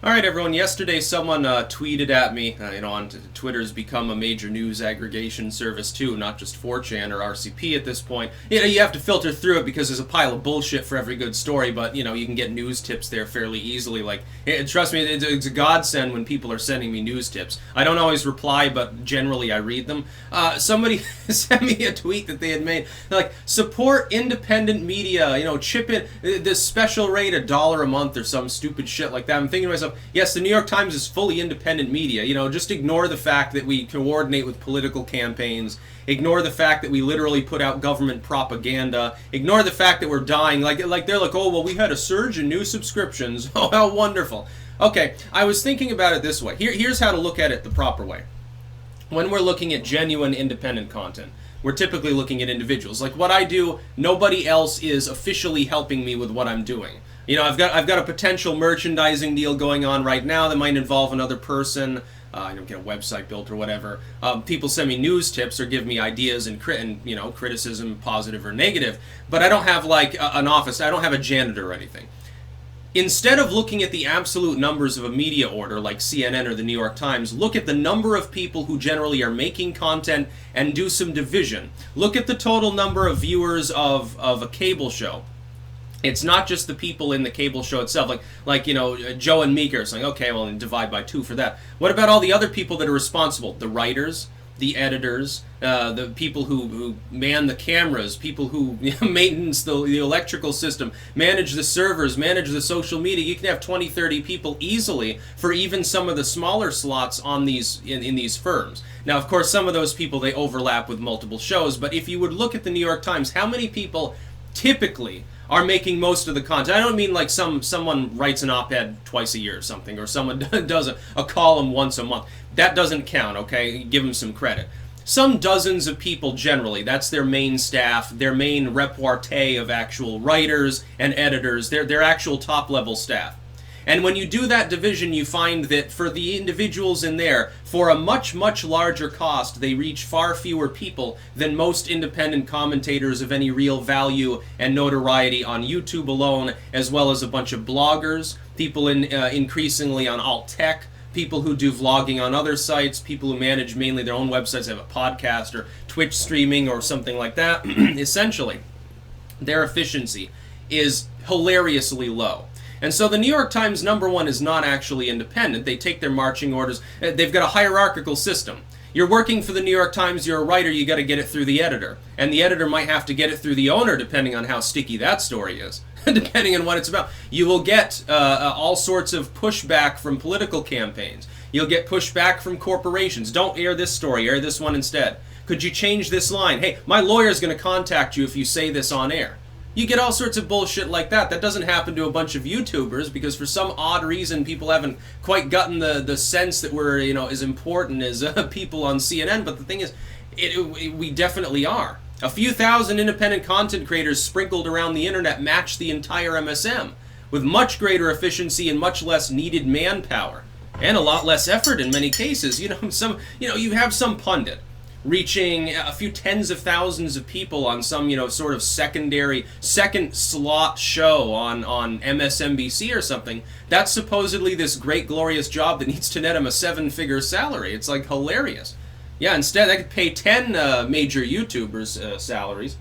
All right, everyone. Yesterday, someone tweeted at me. On Twitter's become a major news aggregation service too, not just 4chan or RCP at this point. You have to filter through it because there's a pile of bullshit for every good story. But you can get news tips there fairly easily. Trust me, it's a godsend when people are sending me news tips. I don't always reply, but generally I read them. Somebody sent me a tweet that they had made. They're like, support independent media. Chip in this special rate $1 a month or some stupid shit like that. I'm thinking to myself, yes, the New York Times is fully independent media. Just ignore the fact that we coordinate with political campaigns. Ignore the fact that we literally put out government propaganda. Ignore the fact that we're dying. Like they're like, oh, well, we had a surge in new subscriptions. Oh, how wonderful. Okay, I was thinking about it this way. Here's how to look at it the proper way. When we're looking at genuine independent content, we're typically looking at individuals. Like what I do, nobody else is officially helping me with what I'm doing. I've got a potential merchandising deal going on right now that might involve another person. Get a website built or whatever. People send me news tips or give me ideas and criticism, positive or negative. But I don't have like an office. I don't have a janitor or anything. Instead of looking at the absolute numbers of a media order like CNN or the New York Times, look at the number of people who generally are making content and do some division. Look at the total number of viewers of a cable show. It's not just the people in the cable show itself, like Joe and Meeker are saying, okay, well, then divide by 2 for that. What about all the other people that are responsible? The writers, the editors, the people who man the cameras, people who maintenance the electrical system, manage the servers, manage the social media. You can have 20, 30 people easily for even some of the smaller slots on these in these firms. Now, of course, some of those people, they overlap with multiple shows, but if you would look at the New York Times, how many people typically are making most of the content? I don't mean like someone writes an op-ed twice a year or something, or someone does a column once a month. That doesn't count, okay? Give them some credit. Some dozens of people generally, that's their main staff, their main repartee of actual writers and editors, their actual top-level staff. And when you do that division, you find that for the individuals in there, for a much, much larger cost, they reach far fewer people than most independent commentators of any real value and notoriety on YouTube alone, as well as a bunch of bloggers, people increasingly on alt tech, people who do vlogging on other sites, people who manage mainly their own websites, have a podcast or Twitch streaming or something like that. Essentially, their efficiency is hilariously low. And so the New York Times, number one, is not actually independent. They take their marching orders. They've got a hierarchical system. You're working for the New York Times, you're a writer, you got to get it through the editor. And the editor might have to get it through the owner, depending on how sticky that story is, depending on what it's about. You will get all sorts of pushback from political campaigns. You'll get pushback from corporations. Don't air this story, air this one instead. Could you change this line? Hey, my lawyer's going to contact you if you say this on air. You get all sorts of bullshit like that. That doesn't happen to a bunch of YouTubers because for some odd reason people haven't quite gotten the sense that we're as important as people on CNN. But the thing is, we definitely are. A few thousand independent content creators sprinkled around the internet match the entire MSM with much greater efficiency and much less needed manpower and a lot less effort in many cases. You have some pundit reaching a few tens of thousands of people on some, sort of second slot show on MSNBC or something. That's supposedly this great, glorious job that needs to net him a 7-figure salary. It's like hilarious. Yeah, instead I could pay 10 major YouTubers salaries.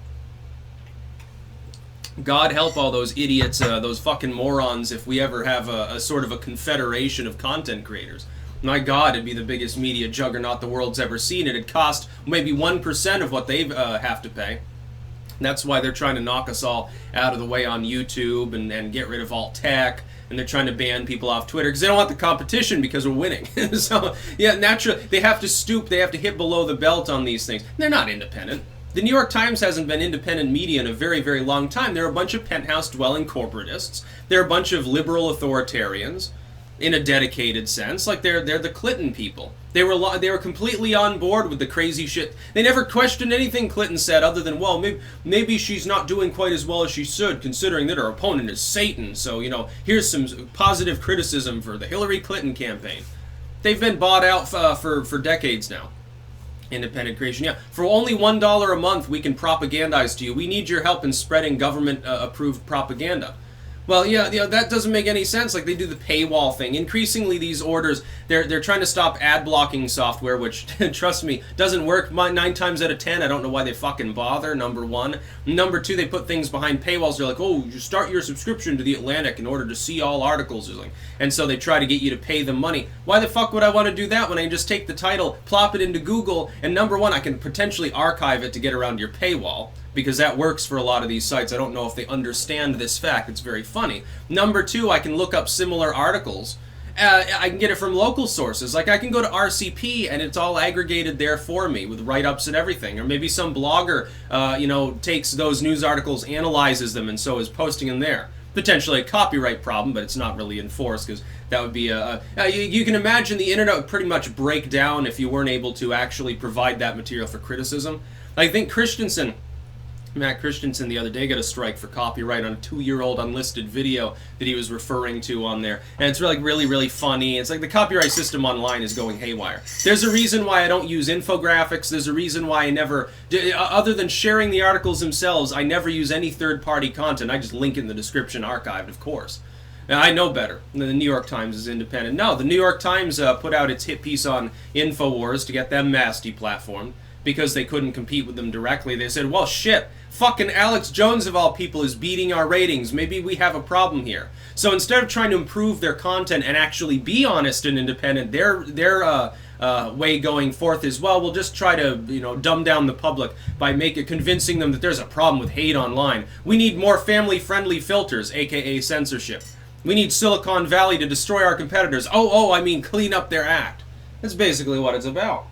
God help all those idiots, those fucking morons, if we ever have a sort of a confederation of content creators. My God, it'd be the biggest media juggernaut the world's ever seen. It'd cost maybe 1% of what they have to pay. That's why they're trying to knock us all out of the way on YouTube and get rid of alt tech. And they're trying to ban people off Twitter because they don't want the competition because we're winning. So, yeah, naturally, they have to stoop. They have to hit below the belt on these things. They're not independent. The New York Times hasn't been independent media in a very, very long time. They're a bunch of penthouse-dwelling corporatists. They're a bunch of liberal authoritarians. In a dedicated sense, like they're the Clinton people. They were completely on board with the crazy shit. They never questioned anything Clinton said, other than, well, maybe she's not doing quite as well as she should, considering that her opponent is Satan. So here's some positive criticism for the Hillary Clinton campaign. They've been bought out for decades now. Independent creation, yeah. For only $1 a month, we can propagandize to you. We need your help in spreading government-approved propaganda. Well, yeah, that doesn't make any sense. Like, they do the paywall thing. Increasingly, these orders, they're trying to stop ad blocking software, which, trust me, doesn't work 9 times out of 10. I don't know why they fucking bother, number one. Number two, they put things behind paywalls. They're like, oh, you start your subscription to The Atlantic in order to see all articles. Or something. And so they try to get you to pay them money. Why the fuck would I want to do that when I can just take the title, plop it into Google, and number one, I can potentially archive it to get around your paywall? Because that works for a lot of these sites. I don't know if they understand this fact. It's very funny. Number two, I can look up similar articles. I can get it from local sources. Like, I can go to RCP and it's all aggregated there for me with write-ups and everything. Or maybe some blogger, takes those news articles, analyzes them, and so is posting them there. Potentially a copyright problem, but it's not really enforced, because that would be you can imagine the internet would pretty much break down if you weren't able to actually provide that material for criticism. I think Matt Christensen the other day got a strike for copyright on a 2-year-old unlisted video that he was referring to on there. And it's really, really, really funny. It's like the copyright system online is going haywire. There's a reason why I don't use infographics. There's a reason why I never, other than sharing the articles themselves, I never use any third-party content. I just link it in the description archived, of course. Now, I know better. The New York Times is independent. No, the New York Times put out its hit piece on InfoWars to get them mass deplatformed because they couldn't compete with them directly. They said, well, shit, fucking Alex Jones, of all people, is beating our ratings. Maybe we have a problem here. So instead of trying to improve their content and actually be honest and independent, their way going forth is, well, we'll just try to, dumb down the public by convincing them that there's a problem with hate online. We need more family-friendly filters, aka censorship. We need Silicon Valley to destroy our competitors. I mean clean up their act. That's basically what it's about.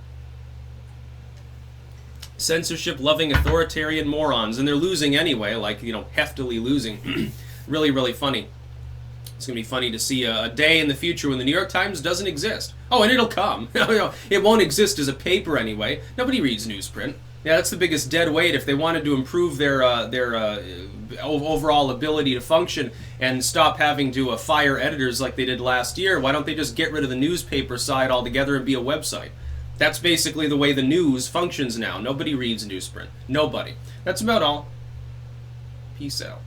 Censorship-loving authoritarian morons, and they're losing anyway, like, heftily losing. Really, really funny. It's going to be funny to see a day in the future when the New York Times doesn't exist. Oh, and it'll come. It won't exist as a paper anyway. Nobody reads newsprint. Yeah, that's the biggest dead weight. If they wanted to improve their overall ability to function and stop having to fire editors like they did last year, why don't they just get rid of the newspaper side altogether and be a website? That's basically the way the news functions now. Nobody reads newsprint. Nobody. That's about all. Peace out.